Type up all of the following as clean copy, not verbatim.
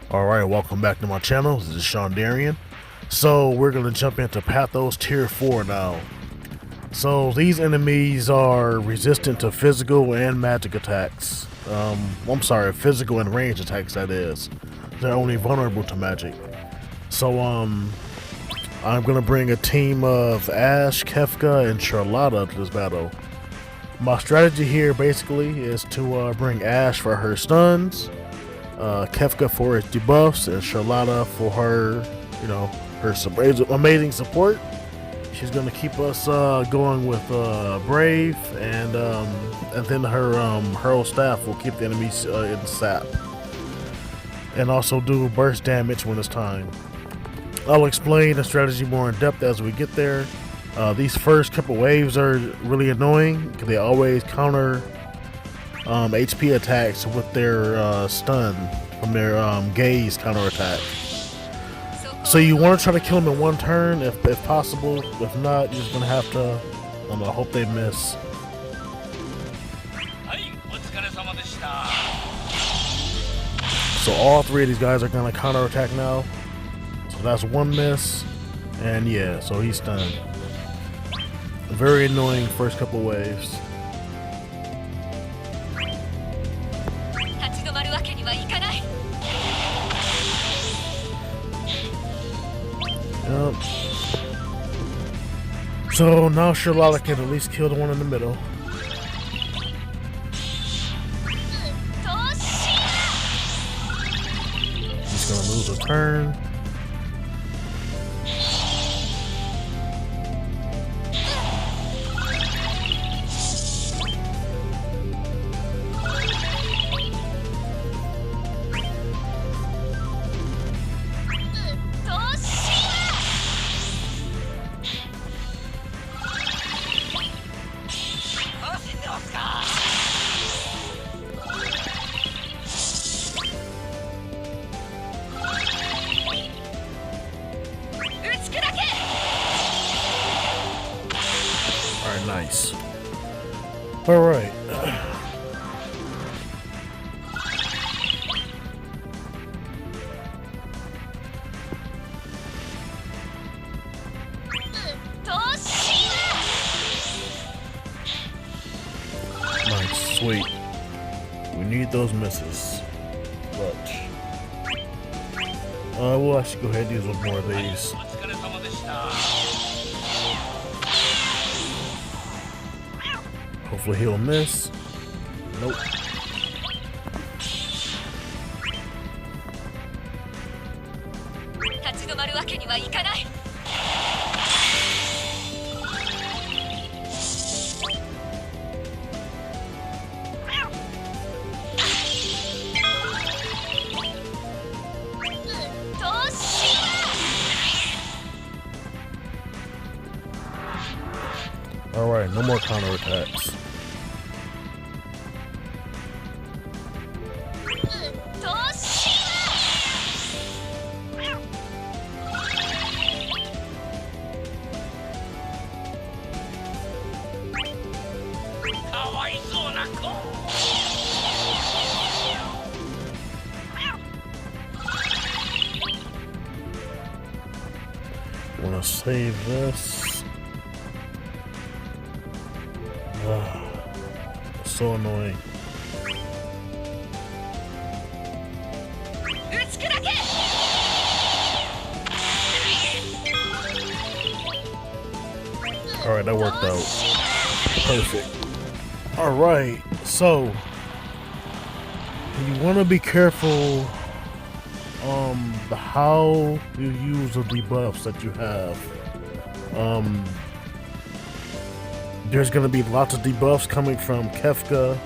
Alright, welcome back to my channel. This is Shondarian. So we're going to jump into Pathos Tier 4 now. So these enemies are resistant to physical and magic attacks. I'm sorry, physical and range attacks, that is. They're only vulnerable to magic. So I'm going to bring a team of Ashe, Kefka, and Charlotta to this battle. My strategy here basically is to bring Ashe for her stuns, Kefka for his debuffs, and Charlotta for her, her amazing support. She's gonna keep us going with Brave, and then her hurl staff will keep the enemies in sap, and also do burst damage when it's time. I'll explain the strategy more in depth as we get there. These first couple waves are really annoying because they always counter HP attacks with their stun from their gaze counter attack. So you want to try to kill them in one turn if possible. If not, you're just gonna have to hope they miss. So all three of these guys are gonna counter attack now. So that's one miss, and yeah, so he's stunned. Very annoying first couple waves. Yep. So now Charlotta can at least kill the one in the middle. He's gonna lose a turn. Nice. All right. Nice, sweet. We need those misses. But we'll actually go ahead and use one more of these. Hopefully he'll miss. Nope. Alright, no more counterattacks. I want to save this. So annoying. Alright, that worked out. Perfect. Alright, so you want to be careful how you use the debuffs that you have. There's going to be lots of debuffs coming from Kefka,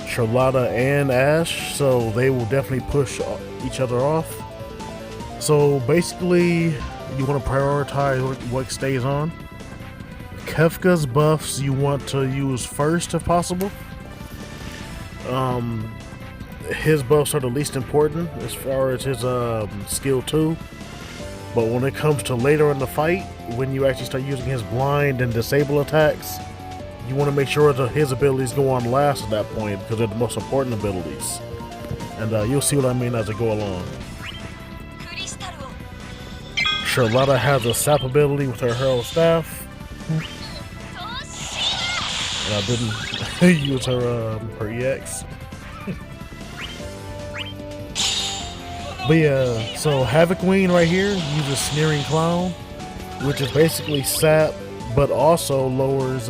Charlotta, and Ashe, so they will definitely push each other off. So basically, you want to prioritize what stays on. Kefka's buffs you want to use first if possible. His buffs are the least important as far as his skill 2. But when it comes to later in the fight, when you actually start using his blind and disable attacks, you want to make sure that his abilities go on last at that point because they're the most important abilities. And you'll see what I mean as I go along. Charlotta has a sap ability with her hurl staff. And I didn't use her EX. But yeah, so Havoc Queen right here uses Sneering Clown, which is basically sap, but also lowers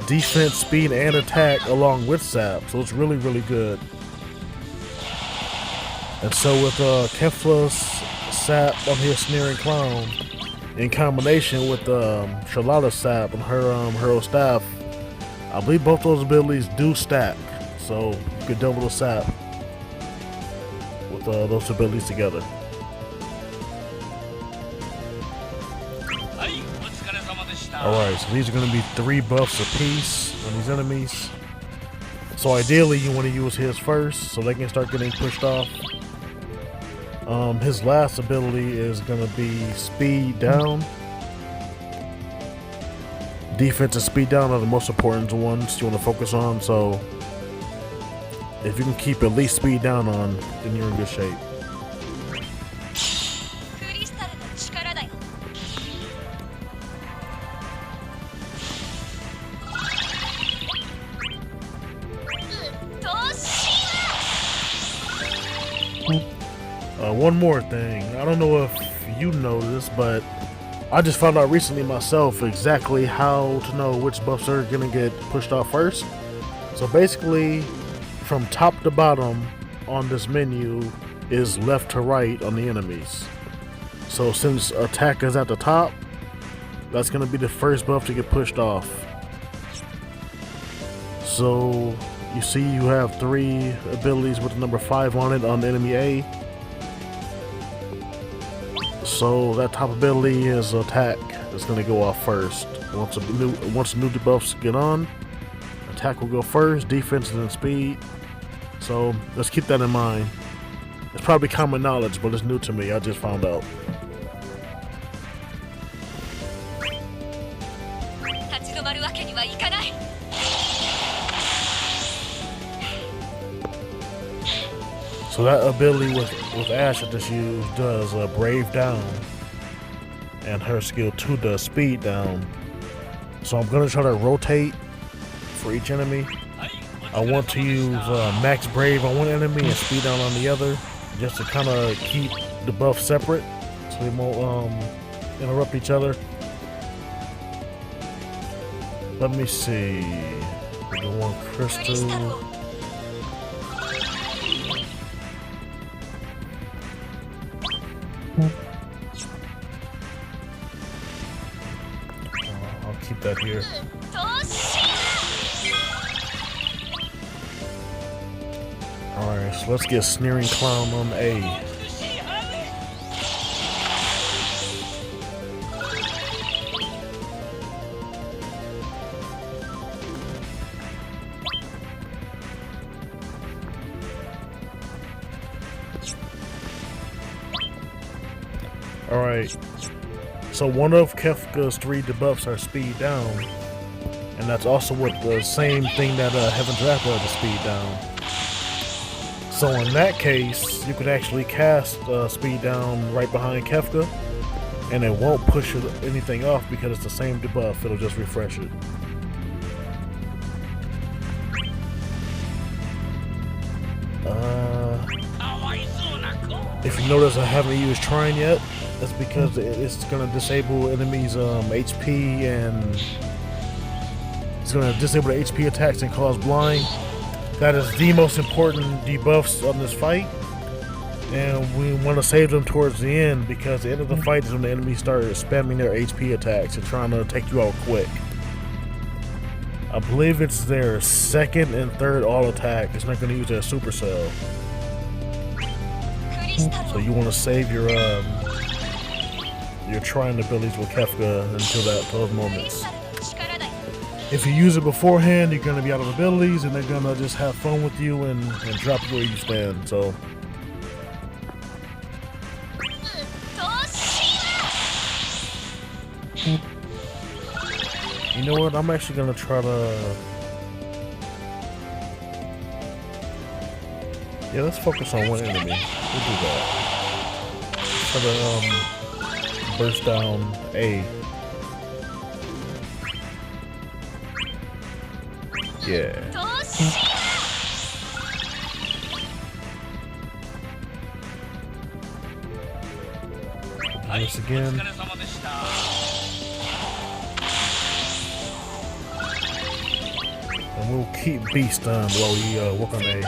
defense, speed, and attack along with sap. So it's really, really good. And so with Kefka's sap on his Sneering Clown, in combination with Charlotta's sap on her staff, I believe both those abilities do stack. So you could double the sap with those abilities together. Alright, so these are going to be 3 buffs apiece on these enemies. So ideally you want to use his first so they can start getting pushed off. His last ability is going to be speed down. Defense and speed down are the most important ones you want to focus on, so if you can keep at least speed down on, then you're in good shape. One more thing, I don't know if you know this, but I just found out recently myself exactly how to know which buffs are gonna get pushed off first. So basically, from top to bottom on this menu is left to right on the enemies. So since attack is at the top, that's gonna be the first buff to get pushed off. So you see you have 3 abilities with the number 5 on it on enemy A. So that top ability is attack. It's going to go off first. Once new debuffs get on, attack will go first, defense and then speed. So let's keep that in mind. It's probably common knowledge, but it's new to me. I just found out. So that ability with Ash I just used does Brave Down, and her skill 2 does Speed Down. So I'm going to try to rotate for each enemy. I want to use Max Brave on one enemy and Speed Down on the other, just to kind of keep the buff separate so they won't interrupt each other. Let me see. The one crystal. I'll keep that here. Alright, so let's get Sneering Clown on A. Alright, so one of Kefka's 3 debuffs are speed down, and that's also what the same thing that Heaven's Wrath does is speed down. So in that case, you could actually cast speed down right behind Kefka, and it won't push anything off because it's the same debuff, it'll just refresh it. If you notice I haven't used Trine yet, that's because it's going to disable enemies' HP, and it's going to disable the HP attacks and cause blind. That is the most important debuffs on this fight, and we want to save them towards the end, because the end of the fight is when the enemies start spamming their HP attacks and trying to take you out quick. I believe it's their 2nd and 3rd all attack. It's not going to use their Supercell. So you want to save your Trine abilities with Kefka until those moments. If you use it beforehand, you're going to be out of abilities, and they're going to just have fun with you and drop you where you stand. So you know what? I'm actually going to try to... Yeah, let's focus on one enemy. We'll do that. try to burst down A. Yeah. Once again. And we'll keep B stunned while we work on A.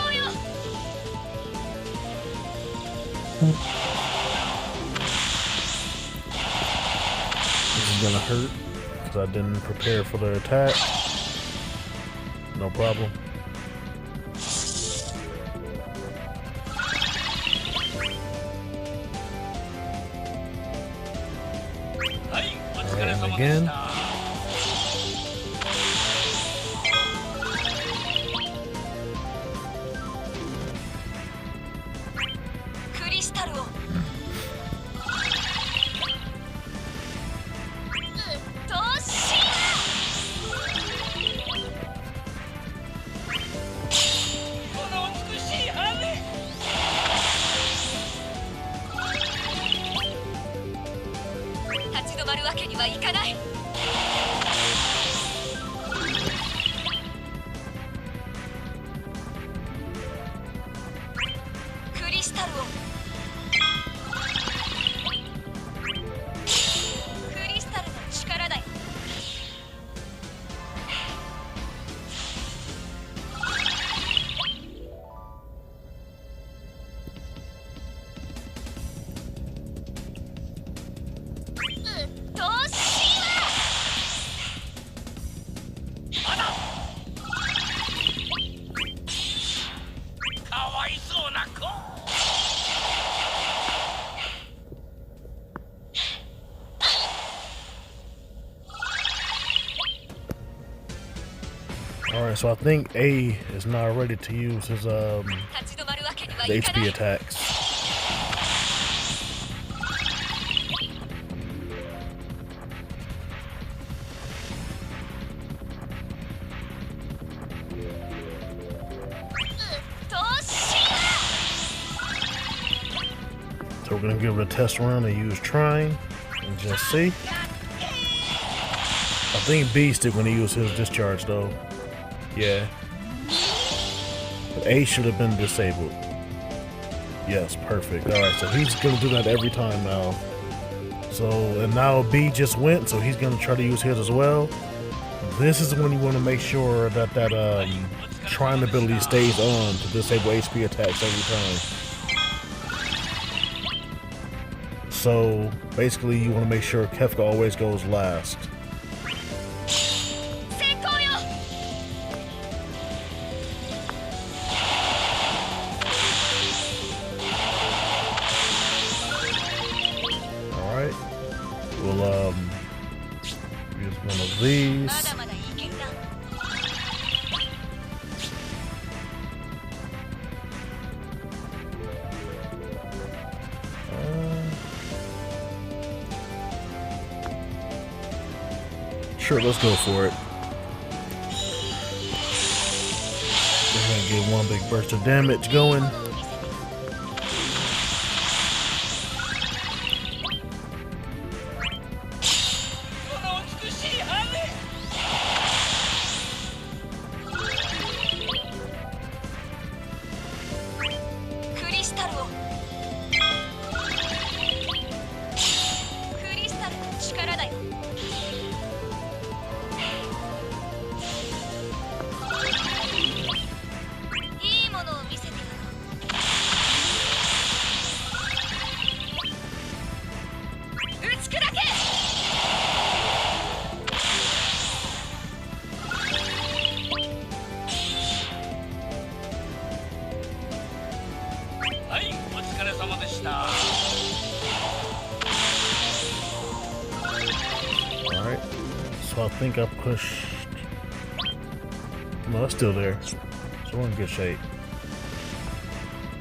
This is gonna hurt because I didn't prepare for the attack. No problem. Alright, and again. Alright, so I think A is now ready to use his the HP attacks. So we're gonna give it a test run and use Trine and just see. I think B still gonna use his discharge though. Yeah. But A should have been disabled. Yes, perfect. Alright, so he's gonna do that every time now. So, and now B just went, so he's gonna try to use his as well. This is when you want to make sure that Trine ability stays on to disable HP attacks every time. So, basically you want to make sure Kefka always goes last. We'll use one of these. Sure, let's go for it. We're gonna get one big burst of damage going. Alright, so I think I pushed. No, it's still there. So we're in good shape.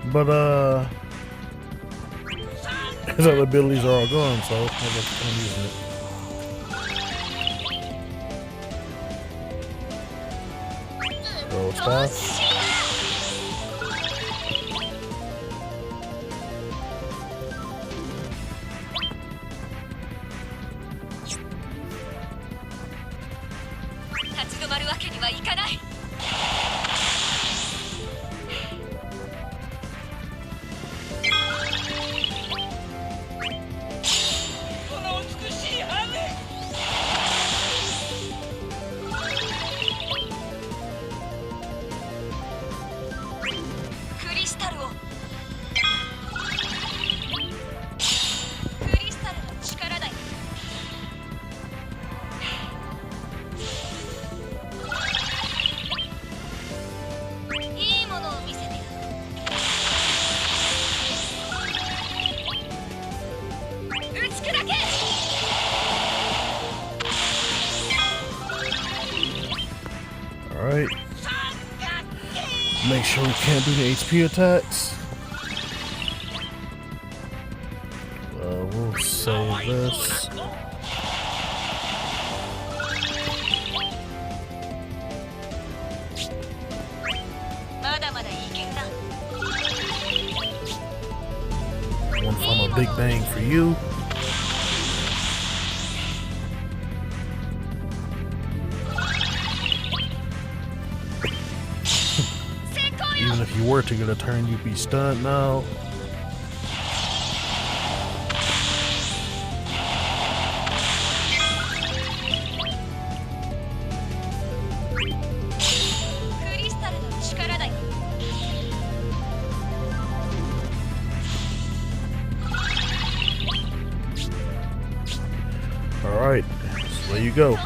But his other abilities are all gone, so I'm using it. Roll staff. sure we can't do the HP attacks. We'll save this. One final big bang for you. Even if you were to get a turn, you'd be stunned now. Alright, so there you go.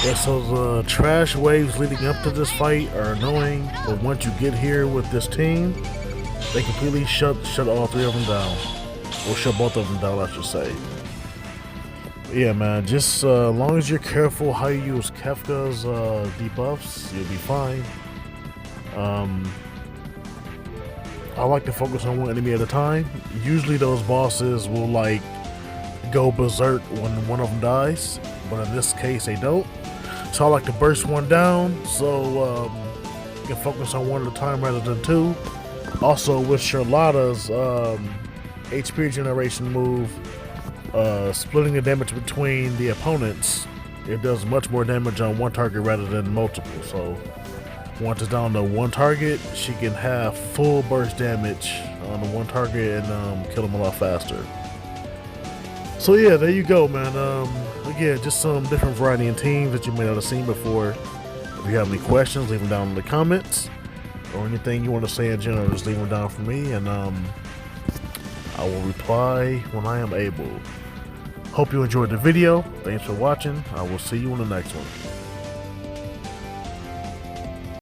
Yeah, so the trash waves leading up to this fight are annoying, but once you get here with this team, they completely shut all three of them down. Or shut both of them down, I should say. But yeah, man, just as long as you're careful how you use Kefka's debuffs, you'll be fine. I like to focus on one enemy at a time. Usually those bosses will like go berserk when one of them dies, but in this case they don't. So I like to burst one down so you can focus on one at a time rather than two. Also with Charlotta's HP generation move, splitting the damage between the opponents, it does much more damage on one target rather than multiple. So once it's down to one target, she can have full burst damage on the one target and kill them a lot faster. So yeah, there you go, man. Again, just some different variety in teams that you may not have seen before. If you have any questions, leave them down in the comments. Or anything you want to say in general, just leave them down for me, and I will reply when I am able. Hope you enjoyed the video. Thanks for watching. I will see you in the next one.